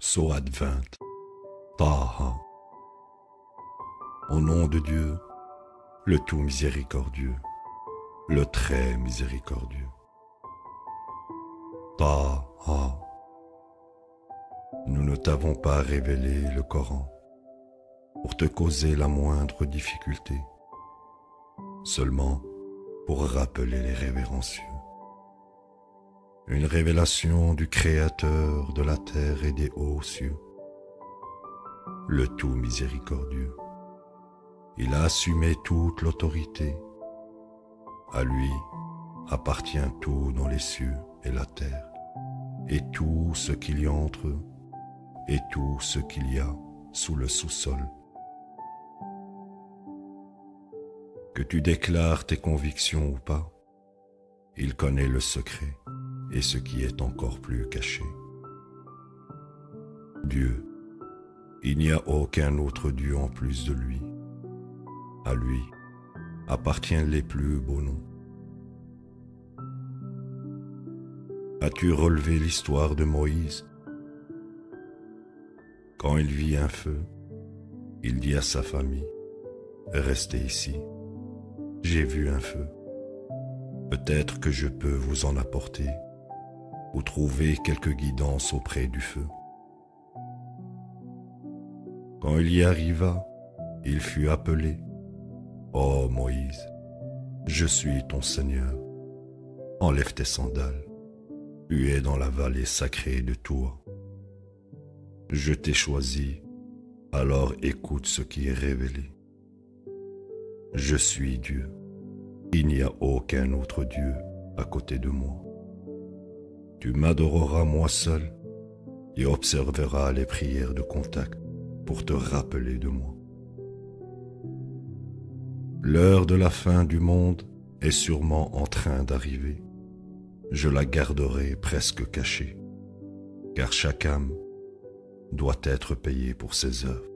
Sourate 20, Taha. Au nom de Dieu, le tout miséricordieux, le très miséricordieux. Taha. Nous ne t'avons pas révélé le Coran pour te causer la moindre difficulté, seulement pour rappeler les révérencieux. Une révélation du Créateur de la terre et des hauts cieux, le tout miséricordieux. Il a assumé toute l'autorité. À lui appartient tout dans les cieux et la terre, et tout ce qu'il y a entre eux, et tout ce qu'il y a sous le sous-sol. Que tu déclares tes convictions ou pas, il connaît le secret et ce qui est encore plus caché. Dieu, il n'y a aucun autre Dieu en plus de lui. À lui appartiennent les plus beaux noms. As-tu relevé l'histoire de Moïse? Quand il vit un feu, il dit à sa famille, « Restez ici, j'ai vu un feu. Peut-être que je peux vous en apporter ou trouver quelque guidance auprès du feu. » Quand il y arriva, il fut appelé, « Ô Moïse, je suis ton Seigneur, enlève tes sandales, tu es dans la vallée sacrée de Tour. Je t'ai choisi, alors écoute ce qui est révélé. Je suis Dieu, il n'y a aucun autre Dieu à côté de moi. Tu m'adoreras moi seul et observeras les prières de contact pour te rappeler de moi. L'heure de la fin du monde est sûrement en train d'arriver. Je la garderai presque cachée, car chaque âme doit être payée pour ses œuvres.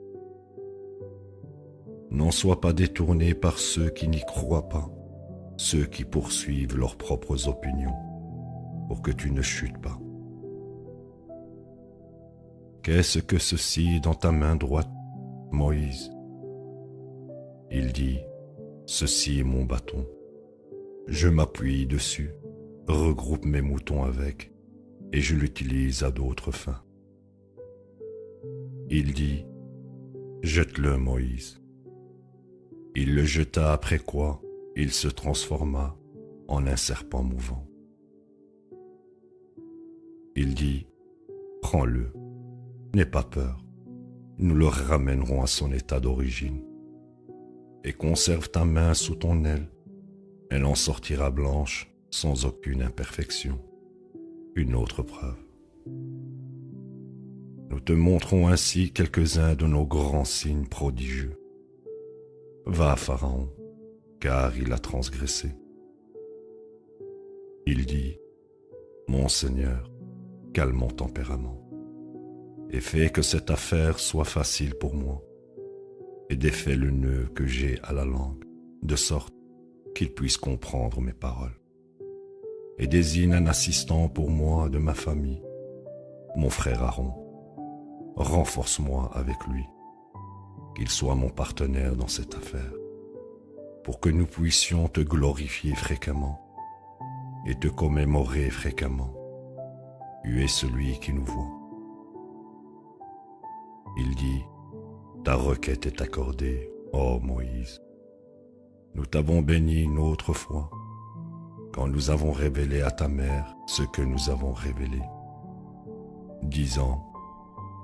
N'en sois pas détourné par ceux qui n'y croient pas, ceux qui poursuivent leurs propres opinions, pour que tu ne chutes pas. Qu'est-ce que ceci dans ta main droite, Moïse? Il dit, ceci est mon bâton. Je m'appuie dessus, regroupe mes moutons avec, et je l'utilise à d'autres fins. Il dit, jette-le, Moïse. Il le jeta, après quoi il se transforma en un serpent mouvant. Il dit, prends-le, n'aie pas peur, nous le ramènerons à son état d'origine. Et conserve ta main sous ton aile, elle en sortira blanche sans aucune imperfection. Une autre preuve. Nous te montrons ainsi quelques-uns de nos grands signes prodigieux. Va à Pharaon, car il a transgressé. Il dit, mon Seigneur, calme mon tempérament, et fais que cette affaire soit facile pour moi, et défais le nœud que j'ai à la langue, de sorte qu'il puisse comprendre mes paroles. Et désigne un assistant pour moi de ma famille, mon frère Aaron. Renforce-moi avec lui, qu'il soit mon partenaire dans cette affaire, pour que nous puissions te glorifier fréquemment et te commémorer fréquemment. Tu es celui qui nous voit. Il dit, ta requête est accordée, ô Moïse. Nous t'avons béni une autre fois, quand nous avons révélé à ta mère ce que nous avons révélé, disant,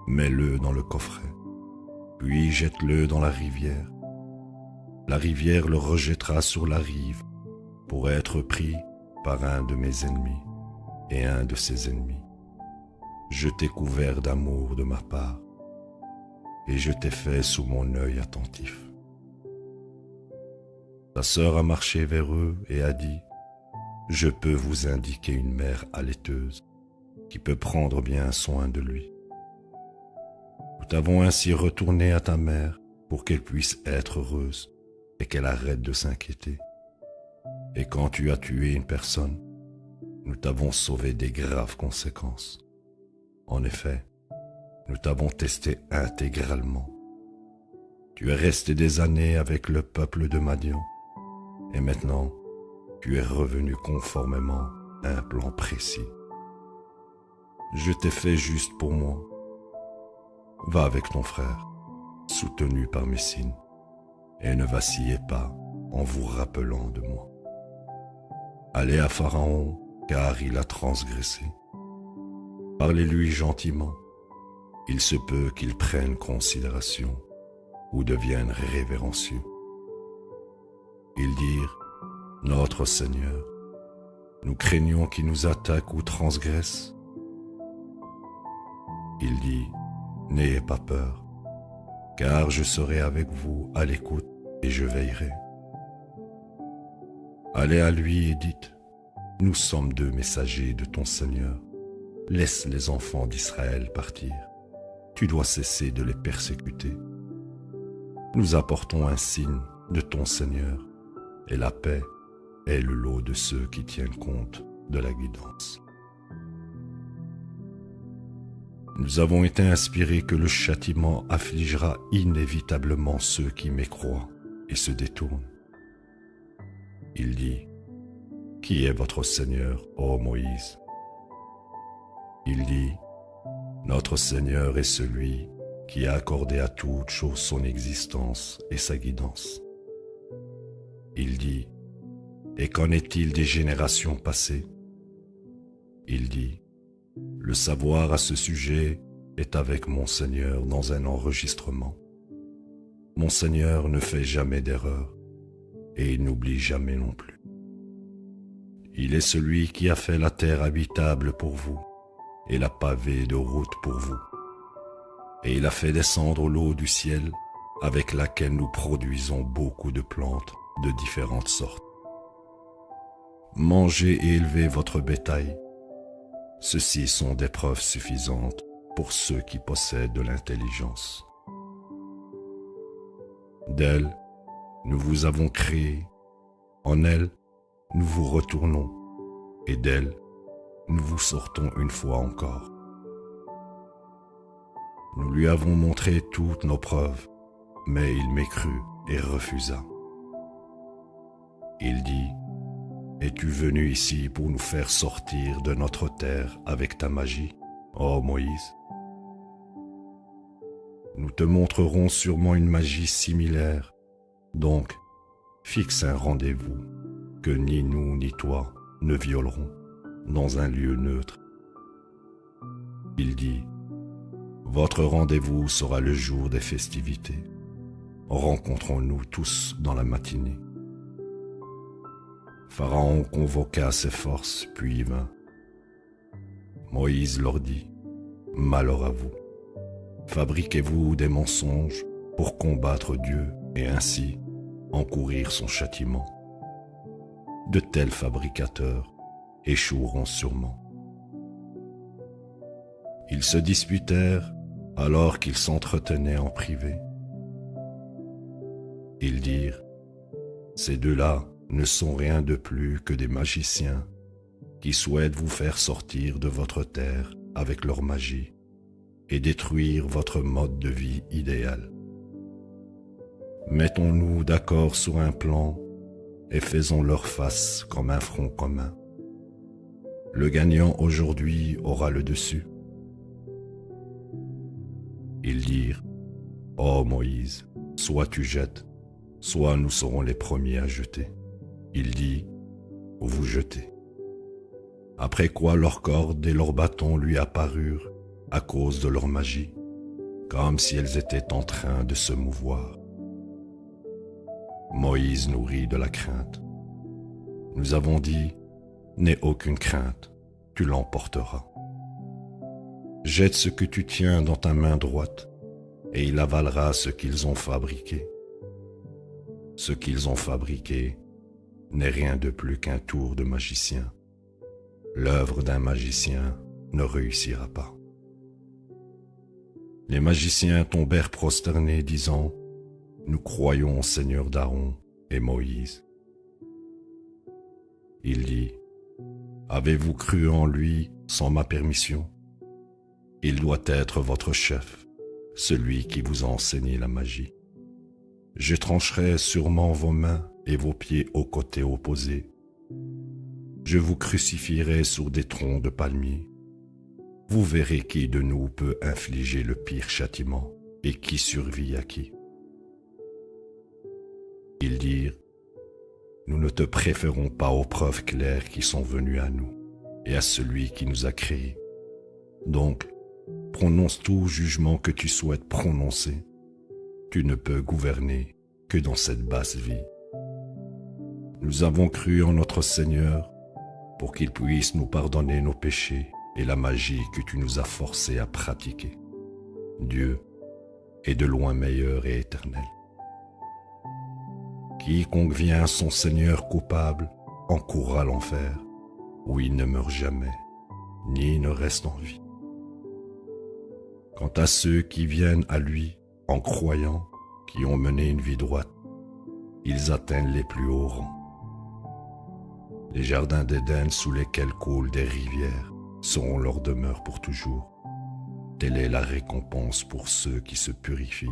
mets-le dans le coffret, puis jette-le dans la rivière. La rivière le rejettera sur la rive pour être pris par un de mes ennemis et un de ses ennemis. Je t'ai couvert d'amour de ma part et je t'ai fait sous mon œil attentif. Ta sœur a marché vers eux et a dit, je peux vous indiquer une mère allaiteuse qui peut prendre bien soin de lui. Nous t'avons ainsi retourné à ta mère pour qu'elle puisse être heureuse et qu'elle arrête de s'inquiéter. Et quand tu as tué une personne, nous t'avons sauvé des graves conséquences. En effet, nous t'avons testé intégralement. Tu es resté des années avec le peuple de Madian, et maintenant tu es revenu conformément à un plan précis. Je t'ai fait juste pour moi. Va avec ton frère, soutenu par mes signes, et ne vacillez pas en vous rappelant de moi. Allez à Pharaon, car il a transgressé. Parlez-lui gentiment. Il se peut qu'il prenne considération ou devienne révérencieux. Ils dirent, Notre Seigneur, nous craignons qu'il nous attaque ou transgresse. Il dit, N'ayez pas peur, car je serai avec vous à l'écoute et je veillerai. Allez à lui et dites, Nous sommes deux messagers de ton Seigneur. Laisse les enfants d'Israël partir. Tu dois cesser de les persécuter. Nous apportons un signe de ton Seigneur, et la paix est le lot de ceux qui tiennent compte de la guidance. Nous avons été inspirés que le châtiment affligera inévitablement ceux qui mécroient et se détournent. Il dit, Qui est votre Seigneur, ô Moïse? Il dit, Notre Seigneur est celui qui a accordé à toute chose son existence et sa guidance. Il dit, Et qu'en est-il des générations passées? Il dit, Le savoir à ce sujet est avec mon Seigneur dans un enregistrement. Mon Seigneur ne fait jamais d'erreur et il n'oublie jamais non plus. Il est celui qui a fait la terre habitable pour vous et l'a pavée de routes pour vous. Et il a fait descendre l'eau du ciel avec laquelle nous produisons beaucoup de plantes de différentes sortes. Mangez et élevez votre bétail. Ceux-ci sont des preuves suffisantes pour ceux qui possèdent de l'intelligence. D'elle, nous vous avons créé. En elle, nous vous retournons. Et d'elle, nous vous sortons une fois encore. Nous lui avons montré toutes nos preuves, mais il mécrut et refusa. Il dit, Es-tu venu ici pour nous faire sortir de notre terre avec ta magie, ô Moïse? Nous te montrerons sûrement une magie similaire, donc fixe un rendez-vous que ni nous ni toi ne violerons dans un lieu neutre. Il dit, Votre rendez-vous sera le jour des festivités. Rencontrons-nous tous dans la matinée. Pharaon convoqua ses forces, puis y vint. Moïse leur dit, Malheur à vous. Fabriquez-vous des mensonges pour combattre Dieu et ainsi encourir son châtiment. De tels fabricateurs échoueront sûrement. Ils se disputèrent alors qu'ils s'entretenaient en privé. Ils dirent, Ces deux-là ne sont rien de plus que des magiciens qui souhaitent vous faire sortir de votre terre avec leur magie et détruire votre mode de vie idéal. Mettons-nous d'accord sur un plan et faisons leur face comme un front commun. Le gagnant aujourd'hui aura le dessus. Ils dirent, Ô Moïse, soit tu jettes, soit nous serons les premiers à jeter. Il dit, Vous jetez. Après quoi leurs cordes et leurs bâtons lui apparurent à cause de leur magie, comme si elles étaient en train de se mouvoir. Moïse nourrit de la crainte. Nous avons dit, N'aie aucune crainte, tu l'emporteras. Jette ce que tu tiens dans ta main droite, et il avalera ce qu'ils ont fabriqué. Ce qu'ils ont fabriqué n'est rien de plus qu'un tour de magicien. L'œuvre d'un magicien ne réussira pas. Les magiciens tombèrent prosternés, disant, Nous croyons au Seigneur d'Aaron et Moïse. Il dit, Avez-vous cru en lui sans ma permission? Il doit être votre chef, celui qui vous a enseigné la magie. Je trancherai sûrement vos mains et vos pieds aux côtés opposés. Je vous crucifierai sur des troncs de palmiers. Vous verrez qui de nous peut infliger le pire châtiment et qui survit à qui. Ils dirent, nous ne te préférons pas aux preuves claires qui sont venues à nous et à celui qui nous a créés. Donc, prononce tout jugement que tu souhaites prononcer. Tu ne peux gouverner que dans cette basse vie. Nous avons cru en notre Seigneur pour qu'il puisse nous pardonner nos péchés et la magie que tu nous as forcés à pratiquer. Dieu est de loin meilleur et éternel. Quiconque vient à son Seigneur coupable encourra l'enfer, où il ne meurt jamais, ni ne reste en vie. Quant à ceux qui viennent à lui en croyant, qui ont mené une vie droite, ils atteignent les plus hauts rangs. Les jardins d'Éden sous lesquels coulent des rivières seront leur demeure pour toujours. Telle est la récompense pour ceux qui se purifient.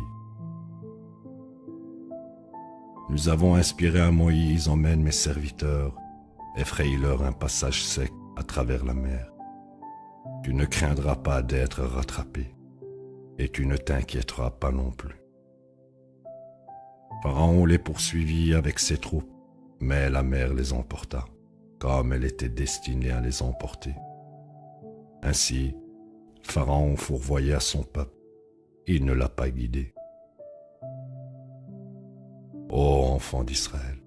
Nous avons inspiré à Moïse, emmène mes serviteurs, effraie-leur un passage sec à travers la mer. Tu ne craindras pas d'être rattrapé, et tu ne t'inquiéteras pas non plus. Pharaon les poursuivit avec ses troupes, mais la mer les emporta, comme elle était destinée à les emporter. Ainsi, Pharaon fourvoya son peuple, il ne l'a pas guidé. Ô enfants d'Israël,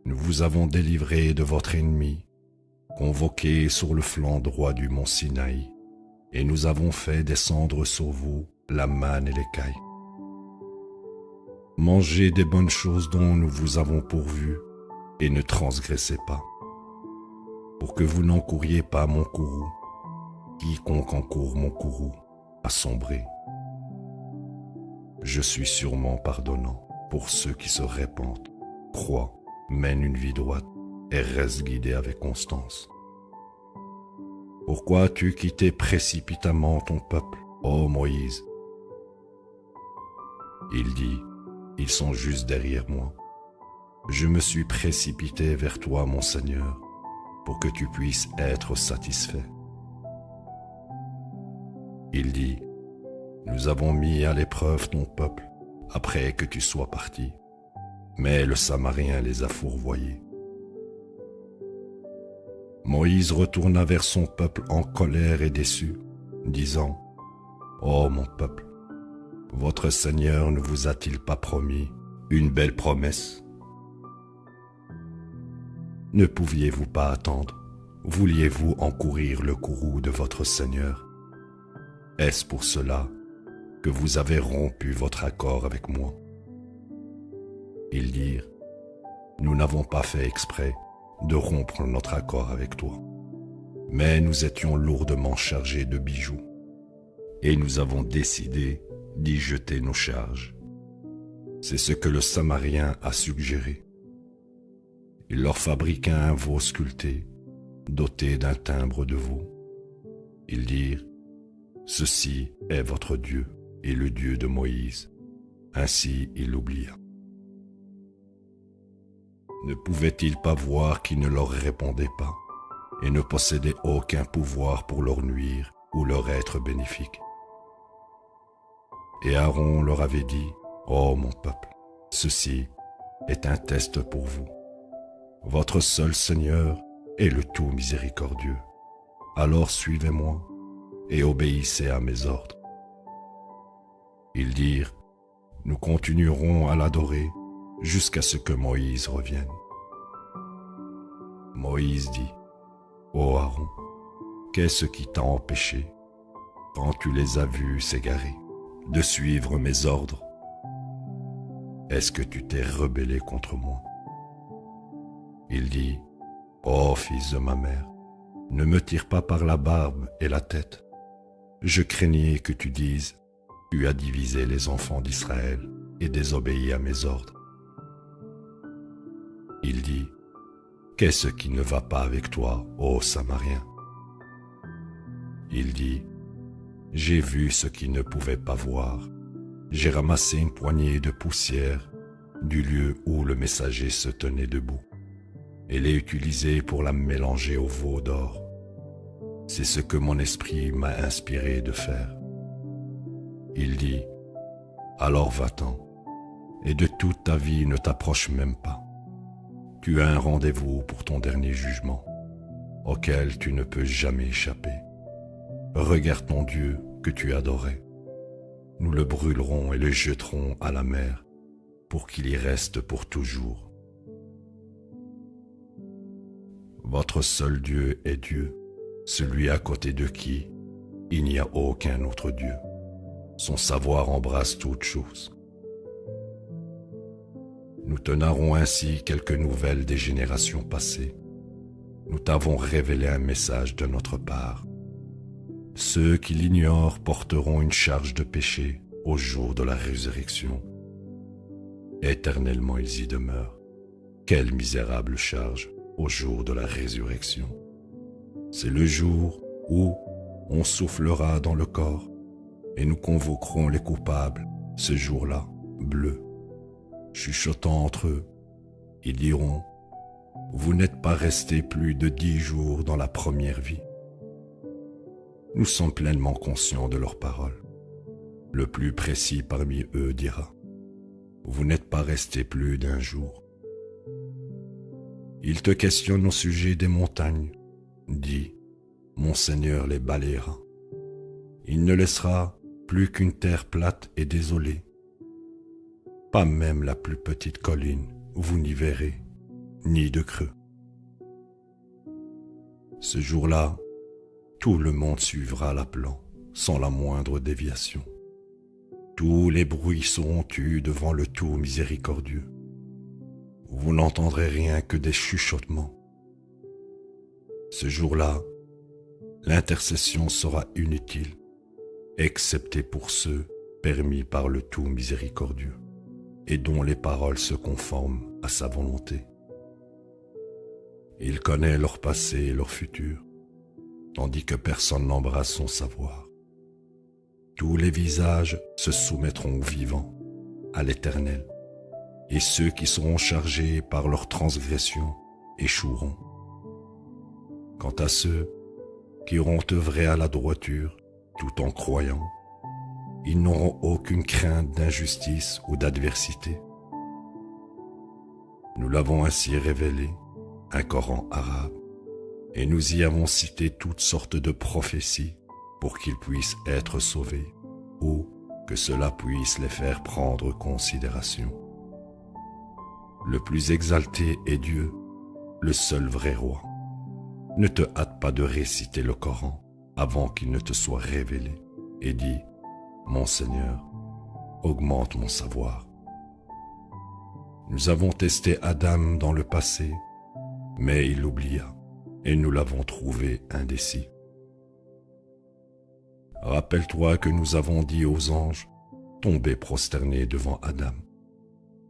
nous vous avons délivrés de votre ennemi, convoqués sur le flanc droit du mont Sinaï, et nous avons fait descendre sur vous la manne et l'écaille. Mangez des bonnes choses dont nous vous avons pourvu, et ne transgressez pas, pour que vous n'encouriez pas mon courroux. Quiconque encourt mon courroux a sombré. Je suis sûrement pardonnant pour ceux qui se répandent, croient, mènent une vie droite et restent guidés avec constance. Pourquoi as-tu quitté précipitamment ton peuple, ô Moïse? Il dit, ils sont juste derrière moi. Je me suis précipité vers toi, mon Seigneur, pour que tu puisses être satisfait. Il dit, nous avons mis à l'épreuve ton peuple après que tu sois parti, mais le Samarien les a fourvoyés. Moïse retourna vers son peuple en colère et déçu, disant, ô mon peuple, votre Seigneur ne vous a-t-il pas promis une belle promesse? Ne pouviez-vous pas attendre? Vouliez-vous encourir le courroux de votre Seigneur? Est-ce pour cela que vous avez rompu votre accord avec moi? Ils dirent, nous n'avons pas fait exprès de rompre notre accord avec toi, mais nous étions lourdement chargés de bijoux, et nous avons décidé d'y jeter nos charges. C'est ce que le Samarien a suggéré. Il leur fabriqua un veau sculpté, doté d'un timbre de veau. Ils dirent, ceci est votre Dieu et le Dieu de Moïse. Ainsi il l'oublia. Ne pouvait-il pas voir qu'il ne leur répondait pas et ne possédait aucun pouvoir pour leur nuire ou leur être bénéfique? Et Aaron leur avait dit, ô mon peuple, ceci est un test pour vous. Votre seul Seigneur est le tout miséricordieux. Alors suivez-moi et obéissez à mes ordres. Ils dirent, nous continuerons à l'adorer jusqu'à ce que Moïse revienne. Moïse dit, ô Aaron, qu'est-ce qui t'a empêché, quand tu les as vus s'égarer, de suivre mes ordres? Est-ce que tu t'es rebellé contre moi? Il dit, ô fils de ma mère, ne me tire pas par la barbe et la tête. Je craignais que tu dises, tu as divisé les enfants d'Israël et désobéi à mes ordres. Il dit, qu'est-ce qui ne va pas avec toi, ô Samarien? Il dit, J'ai vu ce qu'ils ne pouvaient pas voir. J'ai ramassé une poignée de poussière du lieu où le messager se tenait debout et l'ai utilisée pour la mélanger au veau d'or. C'est ce que mon esprit m'a inspiré de faire. Il dit, alors va-t'en, et de toute ta vie ne t'approche même pas. Tu as un rendez-vous pour ton dernier jugement, auquel tu ne peux jamais échapper. Regarde ton Dieu que tu adorais. Nous le brûlerons et le jetterons à la mer pour qu'il y reste pour toujours. Votre seul Dieu est Dieu, celui à côté de qui il n'y a aucun autre Dieu. Son savoir embrasse toutes choses. Nous te narrons ainsi quelques nouvelles des générations passées. Nous t'avons révélé un message de notre part. Ceux qui l'ignorent porteront une charge de péché au jour de la résurrection. Éternellement ils y demeurent. Quelle misérable charge au jour de la résurrection. C'est le jour où on soufflera dans le corps et nous convoquerons les coupables, ce jour-là, bleu. Chuchotant entre eux, ils diront « Vous n'êtes pas restés plus de 10 jours dans la première vie. » Nous sommes pleinement conscients de leurs paroles. Le plus précis parmi eux dira « Vous n'êtes pas restés plus d'un jour. » Ils te questionnent au sujet des montagnes. Dis « Mon Seigneur les balayera. » Il ne laissera plus qu'une terre plate et désolée. Pas même la plus petite colline, vous n'y verrez, ni de creux. Ce jour-là, tout le monde suivra l'appelant, sans la moindre déviation. Tous les bruits seront tus devant le tout miséricordieux. Vous n'entendrez rien que des chuchotements. Ce jour-là, l'intercession sera inutile, excepté pour ceux permis par le tout miséricordieux et dont les paroles se conforment à sa volonté. Il connaît leur passé et leur futur, tandis que personne n'embrasse son savoir. Tous les visages se soumettront au vivant, à l'Éternel, et ceux qui seront chargés par leur transgression échoueront. Quant à ceux qui auront œuvré à la droiture tout en croyant, ils n'auront aucune crainte d'injustice ou d'adversité. Nous l'avons ainsi révélé, un Coran arabe, et nous y avons cité toutes sortes de prophéties pour qu'ils puissent être sauvés ou que cela puisse les faire prendre considération. Le plus exalté est Dieu, le seul vrai roi. Ne te hâte pas de réciter le Coran avant qu'il ne te soit révélé et dis « Mon Seigneur, augmente mon savoir. » Nous avons testé Adam dans le passé, mais il l'oublia et nous l'avons trouvé indécis. Rappelle-toi que nous avons dit aux anges « Tombez prosternés devant Adam ».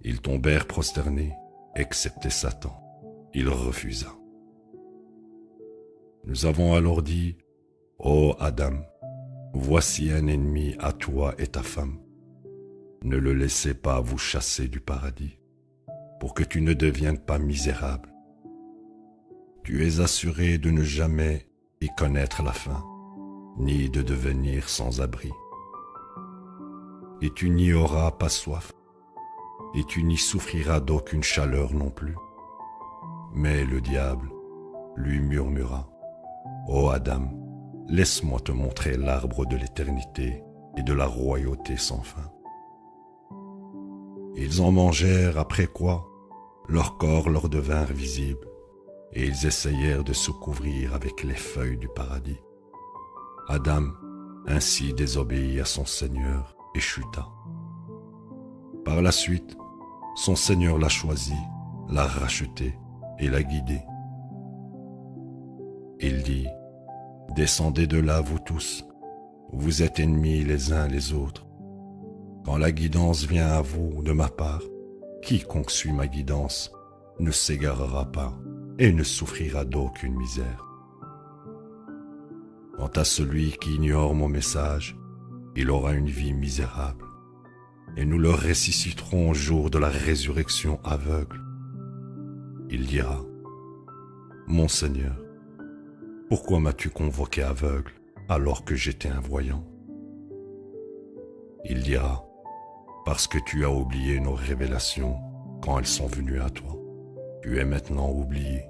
Ils tombèrent prosternés, excepté Satan. Il refusa. Nous avons alors dit « Ô Adam, voici un ennemi à toi et ta femme. Ne le laissez pas vous chasser du paradis, pour que tu ne deviennes pas misérable. Tu es assuré de ne jamais y connaître la faim, ni de devenir sans abri. Et tu n'y auras pas soif, et tu n'y souffriras d'aucune chaleur non plus. » Mais le diable lui murmura « Ô Adam, laisse-moi te montrer l'arbre de l'éternité et de la royauté sans fin. » Ils en mangèrent, après quoi leurs corps leur devinrent visibles, et ils essayèrent de se couvrir avec les feuilles du paradis. Adam ainsi désobéit à son Seigneur et chuta. Par la suite, son Seigneur l'a choisi, l'a racheté et l'a guidé. Il dit « Descendez de là, vous tous, vous êtes ennemis les uns les autres. Quand la guidance vient à vous de ma part, quiconque suit ma guidance ne s'égarera pas et ne souffrira d'aucune misère. » Quant à celui qui ignore mon message, il aura une vie misérable, et nous le ressusciterons au jour de la résurrection aveugle. Il dira, Mon Seigneur, pourquoi m'as-tu convoqué aveugle alors que j'étais un voyant? Il dira, Parce que tu as oublié nos révélations quand elles sont venues à toi. Tu es maintenant oublié.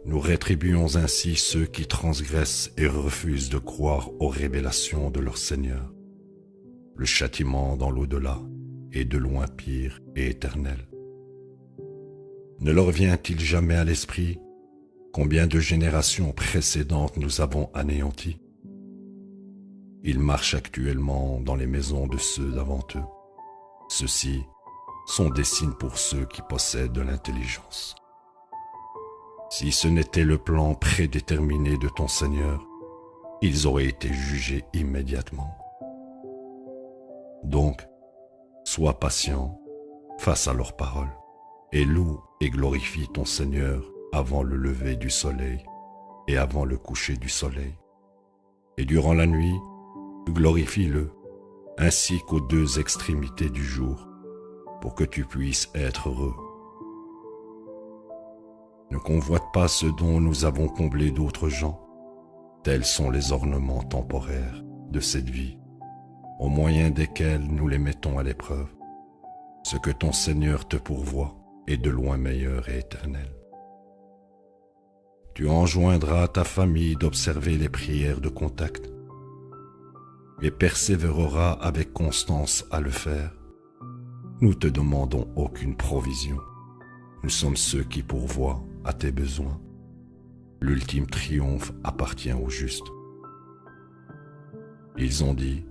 Nous rétribuons ainsi ceux qui transgressent et refusent de croire aux révélations de leur Seigneur. Le châtiment dans l'au-delà est de loin pire et éternel. Ne leur vient-il jamais à l'esprit combien de générations précédentes nous avons anéantis? Ils marchent actuellement dans les maisons de ceux d'avant eux. Ceux-ci sont des signes pour ceux qui possèdent de l'intelligence. Si ce n'était le plan prédéterminé de ton Seigneur, ils auraient été jugés immédiatement. Donc, sois patient face à leurs paroles, et loue et glorifie ton Seigneur avant le lever du soleil et avant le coucher du soleil. Et durant la nuit, glorifie-le, ainsi qu'aux deux extrémités du jour, pour que tu puisses être heureux. Ne convoite pas ce dont nous avons comblé d'autres gens. Tels sont les ornements temporaires de cette vie, au moyen desquels nous les mettons à l'épreuve. Ce que ton Seigneur te pourvoit est de loin meilleur et éternel. Tu enjoindras à ta famille d'observer les prières de contact et persévéreras avec constance à le faire. Nous te demandons aucune provision. Nous sommes ceux qui pourvoient à tes besoins. L'ultime triomphe appartient aux justes. Ils ont dit,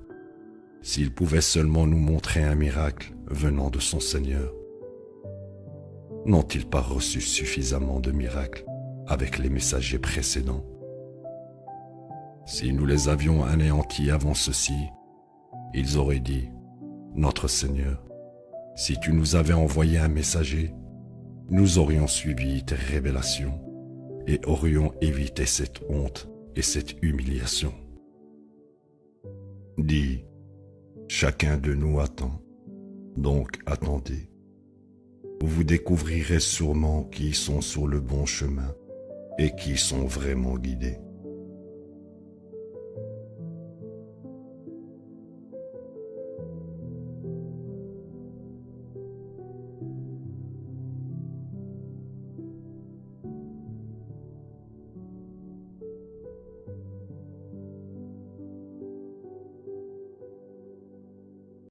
s'il pouvait seulement nous montrer un miracle venant de son Seigneur. N'ont-ils pas reçu suffisamment de miracles avec les messagers précédents? Si nous les avions anéantis avant ceci, ils auraient dit, Notre Seigneur, si tu nous avais envoyé un messager, nous aurions suivi tes révélations et aurions évité cette honte et cette humiliation. Dis, chacun de nous attend, donc attendez. Vous découvrirez sûrement qui sont sur le bon chemin et qui sont vraiment guidés.